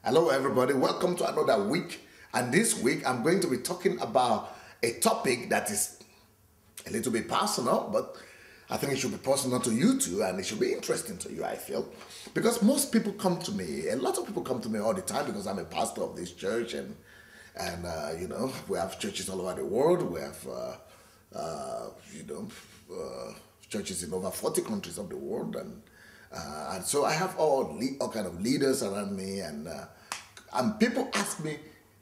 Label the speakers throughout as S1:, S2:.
S1: Hello, everybody. Welcome to another week. And this week, I'm going to be talking about a topic that is a little bit personal, but I think it should be personal to you too, and it should be interesting to you, I feel. Because most people come to me, a lot of people come to me all the time because I'm a pastor of this church, and we have churches all over the world. We have, churches in over 40 countries of the world, and so I have all kind of leaders around me, and people ask me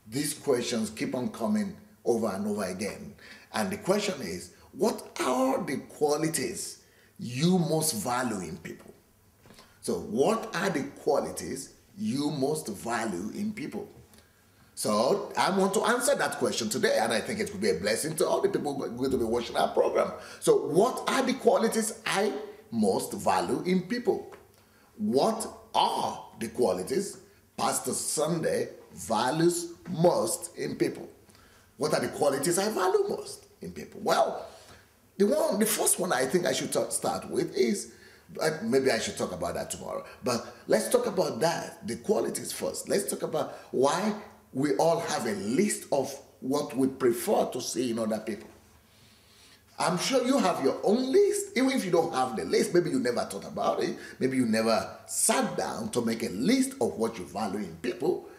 S1: these questions, keep on coming over and over again. And the question is, what are the qualities you most value in people? So what are the qualities you most value in people? So I want to answer that question today, and I think it will be a blessing to all the people who are going to be watching our program. So what are the qualities I most value in people? What are the qualities Pastor Sunday values most in people? What are the qualities I value most in people? Well, the first one I think I should start with is, maybe I should talk about that tomorrow, but let's talk about that, the qualities first. Let's talk about why we all have a list of what we prefer to see in other people. I'm sure you have your own list. Even if you don't have the list, maybe you never thought about it. Maybe you never sat down to make a list of what you value in people.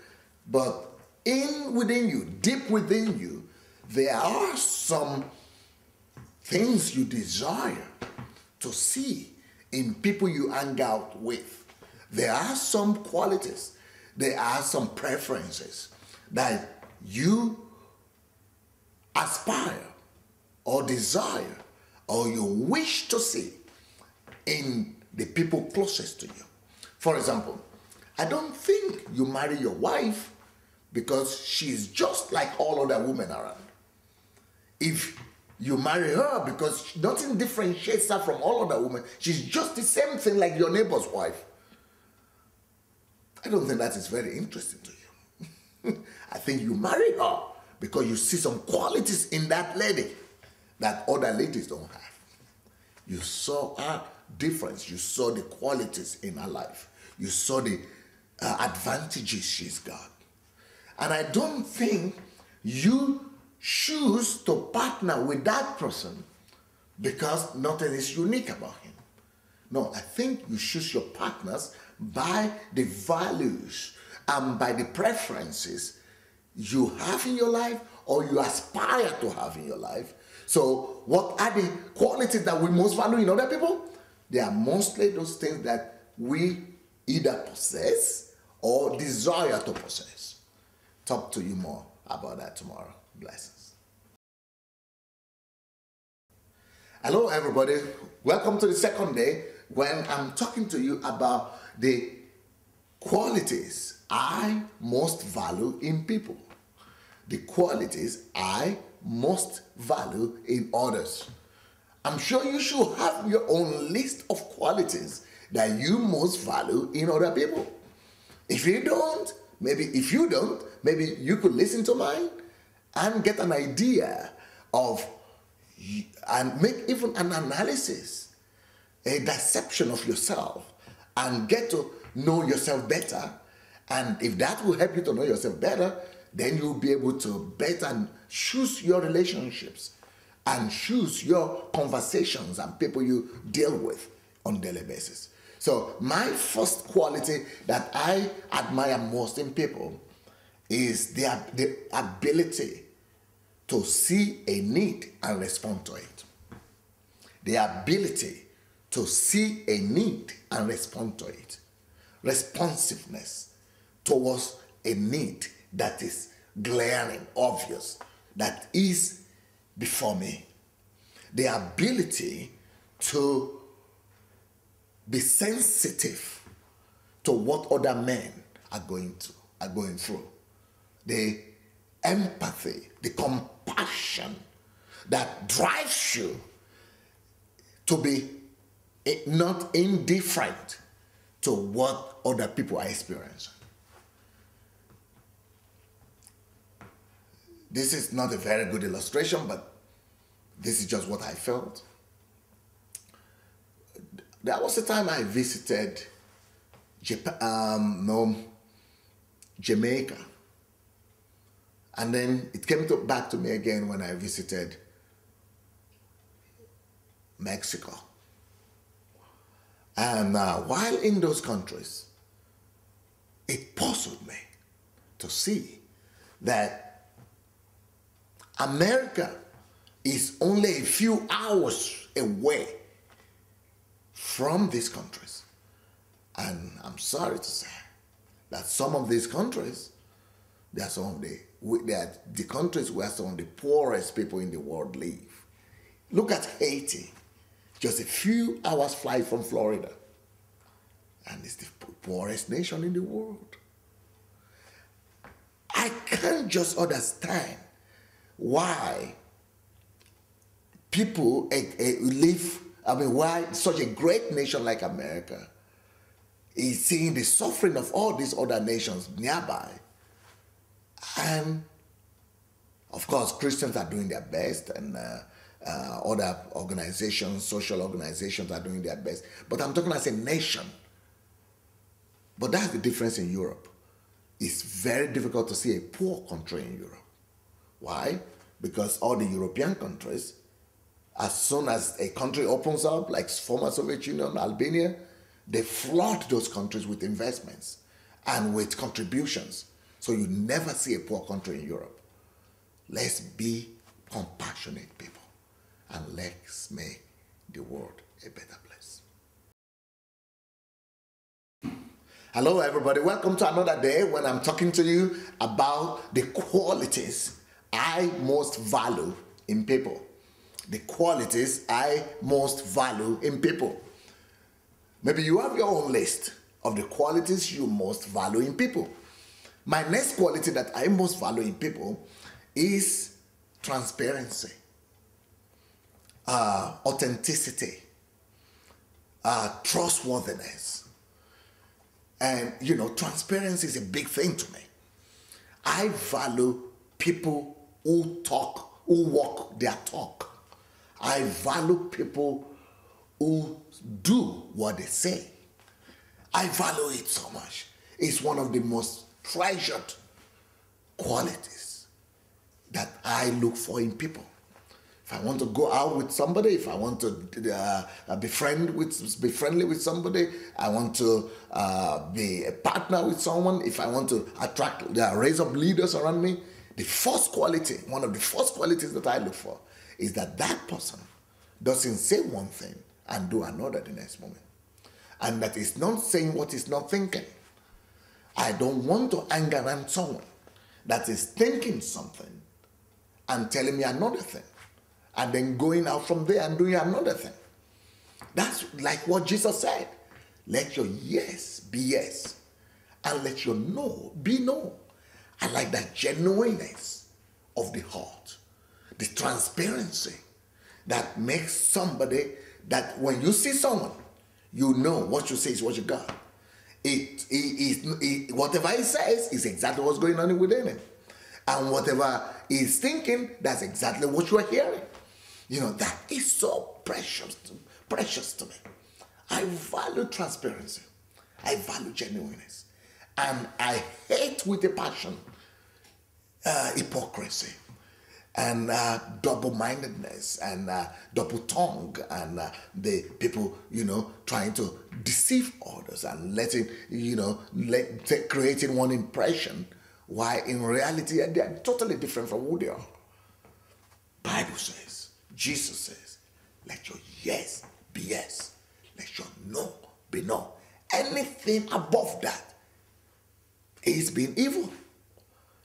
S1: But within you, deep within you, there are some things you desire to see in people you hang out with. There are some qualities, there are some preferences that you aspire or desire or you wish to see in the people closest to you. For example, I don't think you marry your wife because she's just like all other women around. If you marry her because nothing differentiates her from all other women, she's just the same thing like your neighbor's wife, I don't think that is very interesting to you. I think you marry her because you see some qualities in that lady that other ladies don't have. You saw her difference. You saw the qualities in her life. You saw the advantages she's got. And I don't think you choose to partner with that person because nothing is unique about him. No, I think you choose your partners by the values and by the preferences you have in your life or you aspire to have in your life. So what are the qualities that we most value in other people? They are mostly those things that we either possess or desire to possess. Talk to you more about that tomorrow. Blessings. Hello, everybody. Welcome to the second day when I'm talking to you about the qualities I most value in people. The qualities I most value in others. I'm sure you should have your own list of qualities that you most value in other people. If you don't, maybe you could listen to mine and get an idea of, and make even an analysis, a dissection of yourself, and get to know yourself better. And if that will help you to know yourself better, then you'll be able to better choose your relationships and choose your conversations and people you deal with on a daily basis. So my first quality that I admire most in people is the ability to see a need and respond to it. The ability to see a need and respond to it. Responsiveness towards a need that is glaring, obvious, that is before me. The ability to be sensitive to what other men are going through. The empathy, the compassion that drives you to be not indifferent to what other people are experiencing. This is not a very good illustration, but this is just what I felt. There was a time I visited Japan, Jamaica. And then it came back to me again when I visited Mexico. And while in those countries, it puzzled me to see that America is only a few hours away from these countries. And I'm sorry to say that some of these countries, they are the countries where some of the poorest people in the world live. Look at Haiti, just a few hours flight from Florida. And it's the poorest nation in the world. I can't just understand why people live, why such a great nation like America is seeing the suffering of all these other nations nearby. And of course, Christians are doing their best, and other organizations, social organizations are doing their best. But I'm talking as a nation. But that's the difference in Europe. It's very difficult to see a poor country in Europe. Why? Because all the European countries, as soon as a country opens up, like former Soviet Union, Albania, they flood those countries with investments and with contributions. So you never see a poor country in Europe. Let's be compassionate people, and let's make the world a better place. Hello everybody, welcome to another day when I'm talking to you about the qualities I most value in people. The qualities I most value in people. Maybe you have your own list of the qualities you most value in people. My next quality that I most value in people is transparency, authenticity, trustworthiness. And transparency is a big thing to me. I value people who talk, who walk their talk. I value people who do what they say. I value it so much. It's one of the most treasured qualities that I look for in people. If I want to go out with somebody, if I want to be friendly with somebody, I want to be a partner with someone, if I want to raise up leaders around me, one of the first qualities that I look for is that person doesn't say one thing and do another the next moment. And that is not saying what is not thinking. I don't want to anger on someone that is thinking something and telling me another thing, and then going out from there and doing another thing. That's like what Jesus said. Let your yes be yes, and let your no be no. I like that genuineness of the heart, the transparency that makes somebody that when you see someone, you know what you say is what you got. Whatever he says is exactly what's going on within him. And whatever he's thinking, that's exactly what you are hearing. That is so precious to me. I value transparency. I value genuineness. And I hate with a passion hypocrisy and double-mindedness and double tongue and the people, trying to deceive others and creating one impression, while in reality they are totally different from who they are. Bible says, Jesus says, let your yes be yes, let your no be no. Anything above that is being evil.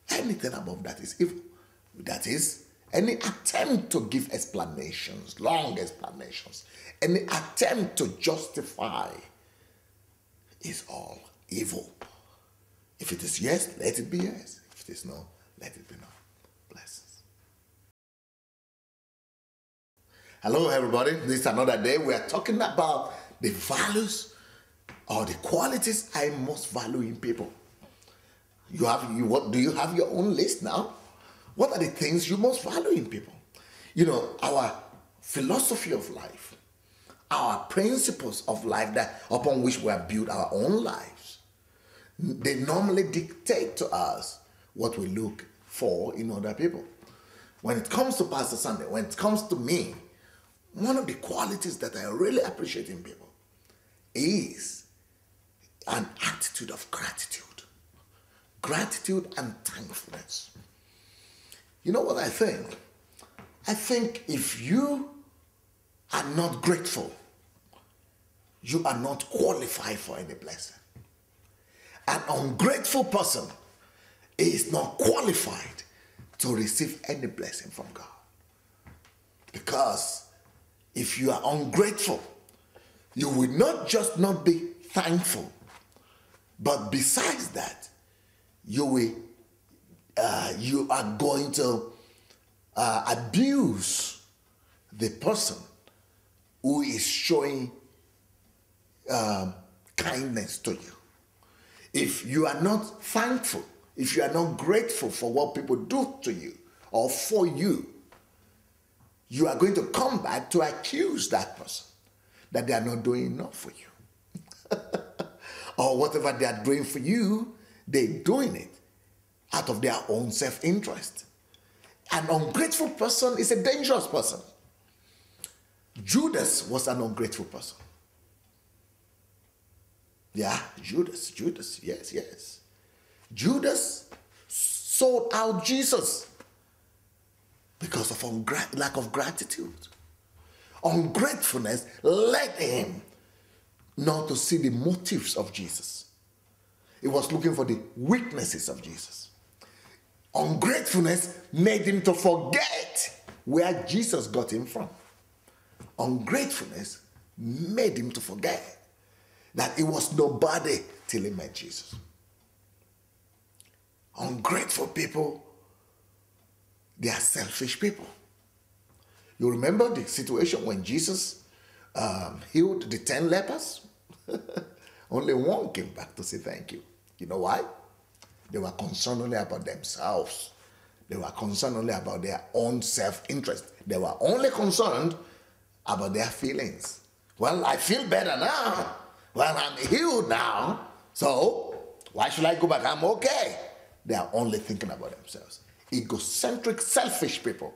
S1: Anything above that is evil. That is, any attempt to give explanations, long explanations, any attempt to justify is all evil. If it is yes, let it be yes. If it is no, let it be no. Blessings. Hello everybody, this is another day. We are talking about the values or the qualities I most value in people. Do you have your own list now? What are the things you most value in people? Our philosophy of life, our principles of life upon which we have built our own lives, They normally dictate to us what we look for in other people. When it comes to Pastor Sunday, when it comes to me, one of the qualities that I really appreciate in people is an attitude of gratitude. Gratitude and thankfulness. You know what I think? I think if you are not grateful, you are not qualified for any blessing. An ungrateful person is not qualified to receive any blessing from God. Because if you are ungrateful, you will not just not be thankful, but besides that, you are going to abuse the person who is showing kindness to you. If you are not thankful, if you are not grateful for what people do to you or for you, you are going to come back to accuse that person that they are not doing enough for you. Or whatever they are doing for you, they're doing it out of their own self-interest. An ungrateful person is a dangerous person. Judas was an ungrateful person. Yeah, Judas, yes. Judas sold out Jesus because of lack of gratitude. Ungratefulness led him not to see the motives of Jesus. He was looking for the weaknesses of Jesus. Ungratefulness made him to forget where Jesus got him from. Ungratefulness made him to forget that he was nobody till he met Jesus. Ungrateful people, they are selfish people. You remember the situation when Jesus healed the 10 lepers? Only one came back to say thank you. You know why? They were concerned only about themselves. They were concerned only about their own self-interest. They were only concerned about their feelings. Well, I feel better now. Well, I'm healed now. So, why should I go back? I'm okay. They are only thinking about themselves. Egocentric, selfish people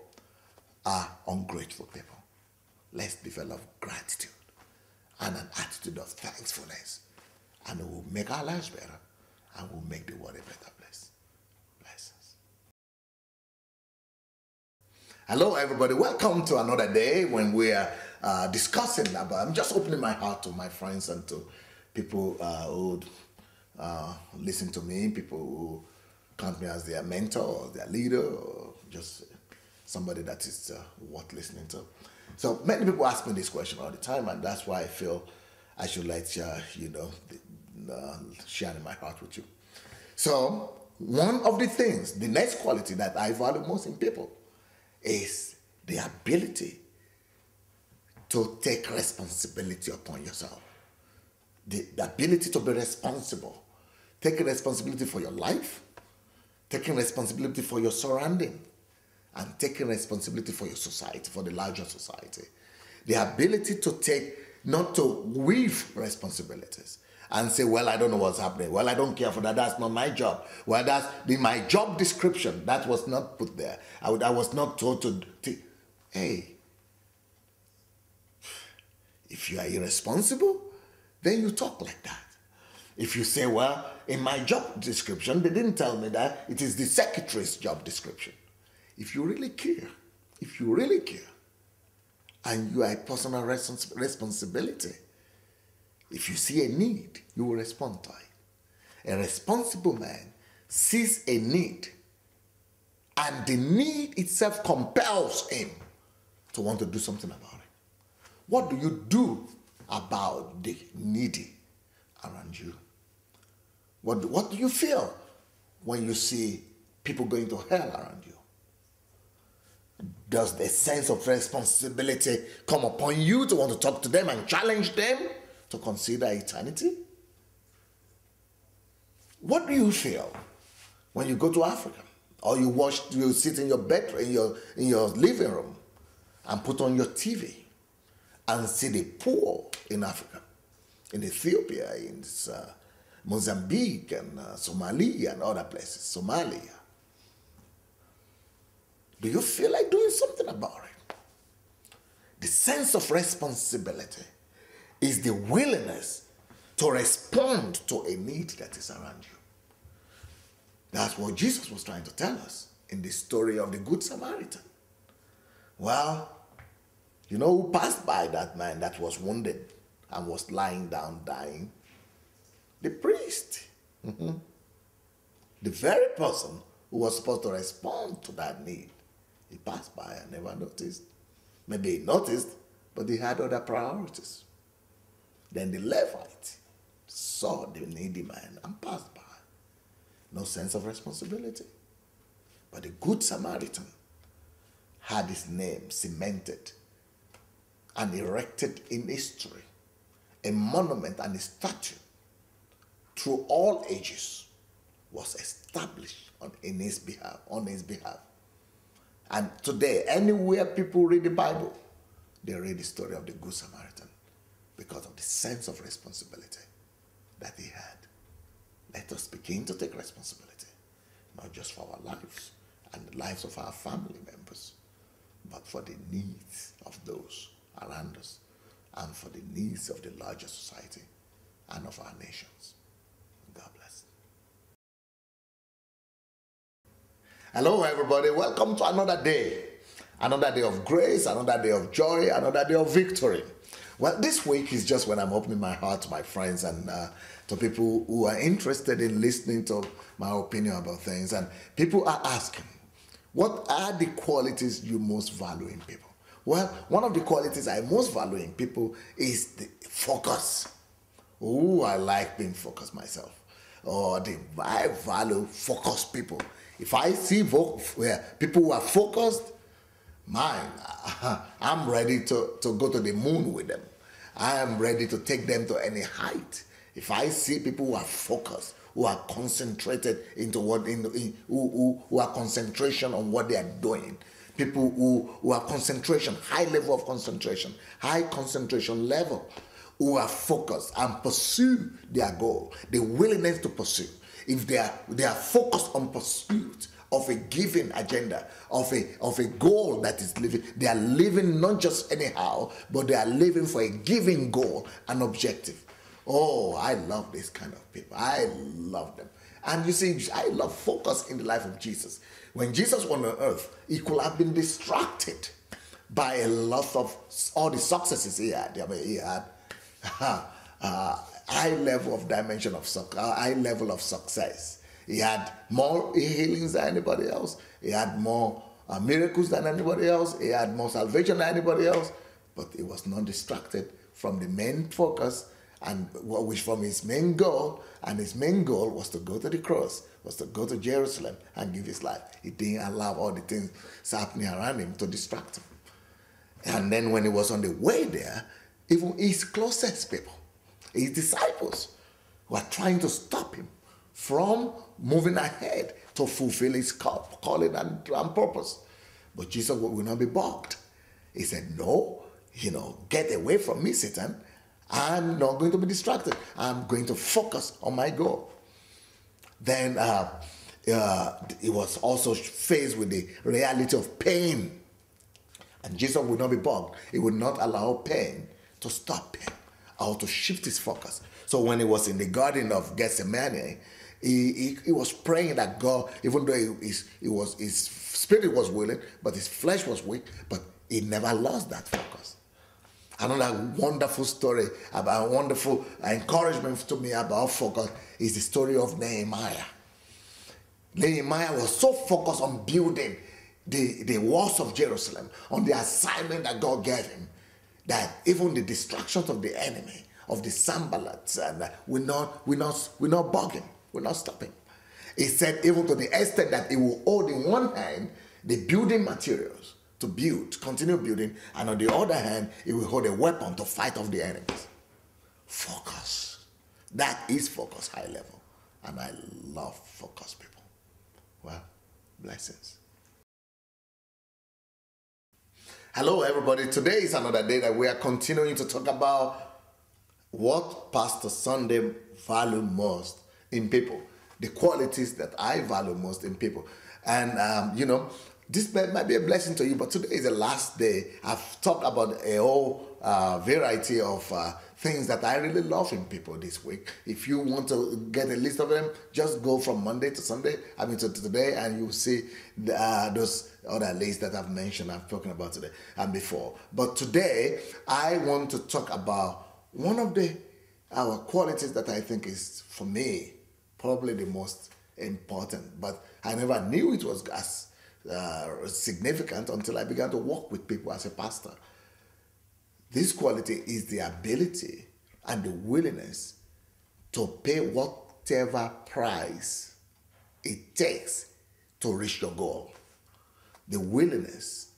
S1: are ungrateful people. Let's develop gratitude and an attitude of thankfulness. And it will make our lives better and will make the world a better place. Blessings. Hello, everybody. Welcome to another day when we are discussing about, I'm just opening my heart to my friends and to people who listen to me, people who count me as their mentor or their leader or just somebody that is worth listening to. So many people ask me this question all the time, and that's why I feel I should let share in my heart with you. So one of the things, the next quality that I value most in people is the ability to take responsibility upon yourself. The ability to be responsible. Taking responsibility for your life, taking responsibility for your surrounding, and taking responsibility for your society, for the larger society. The ability to take, not to weave responsibilities and say, well, I don't know what's happening. Well, I don't care for that. That's not my job. Well, that's my job description. That was not put there. I was not told to. Hey, if you are irresponsible, then you talk like that. If you say, well, in my job description, they didn't tell me that. It is the secretary's job description. If you really care, and you are a personal responsibility, if you see a need, you will respond to it. A responsible man sees a need, and the need itself compels him to want to do something about it. What do you do about the needy around you? What do you feel when you see people going to hell around you? Does the sense of responsibility come upon you to want to talk to them and challenge them to consider eternity? What do you feel when you go to Africa, or you sit in your bedroom, in your living room, and put on your TV and see the poor in Africa, in Ethiopia, in Mozambique and Somalia and other places, Somalia. Do you feel like doing something about it? The sense of responsibility is the willingness to respond to a need that is around you. That's what Jesus was trying to tell us in the story of the Good Samaritan. Well, you know who passed by that man that was wounded and was lying down dying? The priest. The very person who was supposed to respond to that need. He passed by and never noticed. Maybe he noticed, but he had other priorities. Then the Levite saw the needy man and passed by. No sense of responsibility. But the Good Samaritan had his name cemented and erected in history, a monument and a statue through all ages was established in his behalf. And today, anywhere people read the Bible, they read the story of the Good Samaritan because of the sense of responsibility that he had. Let us begin to take responsibility, not just for our lives and the lives of our family members, but for the needs of those around us and for the needs of the larger society and of our nations. God bless. Hello, everybody. Welcome to another day. Another day of grace, another day of joy, another day of victory. Well, this week is just when I'm opening my heart to my friends and to people who are interested in listening to my opinion about things. And people are asking, what are the qualities you most value in people? Well, one of the qualities I most value in people is the focus. Oh, I like being focused myself. I value focused people. If I see people who are focused, I'm ready to go to the moon with them. I am ready to take them to any height. If I see people who are focused, who are concentrated who are concentration on what they are doing, people who are concentration, high level of concentration, high concentration level, who are focused and pursue their goal, the willingness to pursue. If they are focused on pursuit of a given agenda, of a goal that is living, they are living not just anyhow, but they are living for a given goal, an objective. Oh, I love this kind of people. I love them. And you see, I love focus in the life of Jesus. When Jesus was on earth, he could have been distracted by a lot of all the successes he had. I mean, he had high level of dimension of high level of success. He had more healings than anybody else. He had more miracles than anybody else. He had more salvation than anybody else. But he was not distracted from the main focus and which from his main goal. And his main goal was to go to the cross, was to go to Jerusalem and give his life. He didn't allow all the things happening around him to distract him. And then when he was on the way there, even his closest people, his disciples, were trying to stop him from moving ahead to fulfill his calling and purpose. But Jesus will not be balked. He said, no, get away from me, Satan. I'm not going to be distracted. I'm going to focus on my goal. Then he was also faced with the reality of pain. And Jesus would not be balked. He would not allow pain to stop him or to shift his focus. So when he was in the Garden of Gethsemane, he was praying that God, even though his spirit was willing, but his flesh was weak, but he never lost that focus. Another wonderful story, about wonderful encouragement to me about focus is the story of Nehemiah. Nehemiah was so focused on building the walls of Jerusalem, on the assignment that God gave him, that even the distractions of the enemy, of the Sanballats, and will not bug him, will not stop him. He said even to the extent that he will hold in one hand the building materials to build, to continue building, and on the other hand, he will hold a weapon to fight off the enemies. Focus. That is focus, high level. And I love focused people. Well, blessings. Hello, everybody. Today is another day that we are continuing to talk about what Pastor Sunday value most in people, the qualities that I value most in people. And, this might be a blessing to you, but today is the last day. I've talked about a whole variety of things that I really love in people this week. If you want to get a list of them, just go from Monday to Sunday, to today, and you'll see those other lists that I've mentioned, I've spoken about today and before. But today, I want to talk about one of our qualities that I think is, for me, probably the most important. But I never knew it was as significant until I began to work with people as a pastor. This quality is the ability and the willingness to pay whatever price it takes to reach your goal. The willingness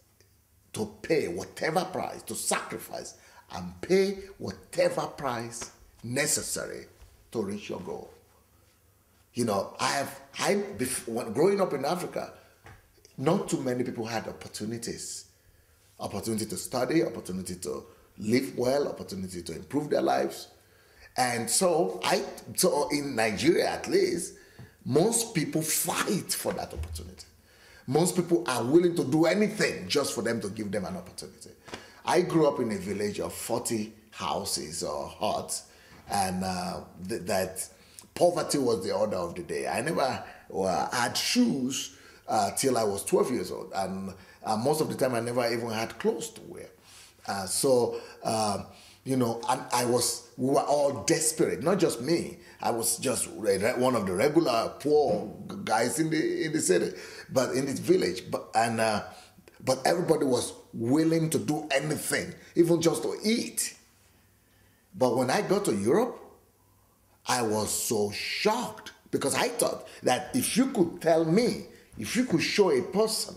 S1: to pay whatever price, to sacrifice and pay whatever price necessary to reach your goal. Growing up in Africa, not too many people had opportunity to study, opportunity to live well, opportunity to improve their lives. And so in Nigeria at least, most people fight for that opportunity. Most people are willing to do anything just for them to give them an opportunity. I grew up in a village of 40 houses or huts, and that poverty was the order of the day. I never had shoes till I was 12 years old, and most of the time I never even had clothes to wear. We were all desperate. Not just me. I was just one of the regular poor guys in the city, but in this village. But everybody was willing to do anything, even just to eat. But when I got to Europe, I was so shocked, because I thought that if you could show a person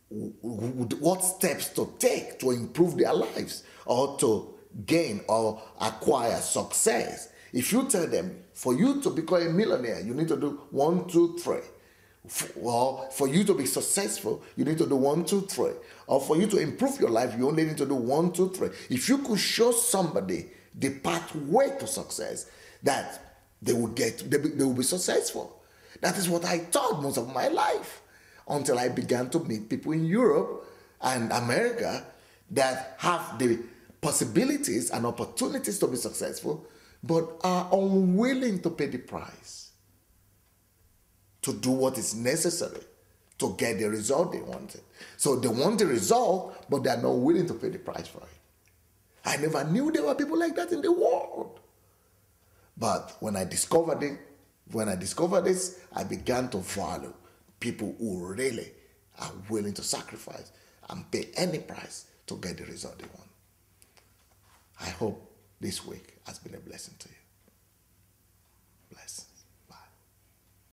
S1: what steps to take to improve their lives or to gain or acquire success, if you tell them, for you to become a millionaire, you need to do 1, 2, 3. Or for you to be successful, you need to do 1, 2, 3. Or for you to improve your life, you only need to do 1, 2, 3. If you could show somebody the pathway to success, that they will be successful. That is what I thought most of my life, until I began to meet people in Europe and America that have the possibilities and opportunities to be successful, but are unwilling to pay the price, to do what is necessary to get the result they wanted. So they want the result, but they are not willing to pay the price for it. I never knew there were people like that in the world. But when I discovered this, I began to value people who really are willing to sacrifice and pay any price to get the result they want. I hope this week has been a blessing to you.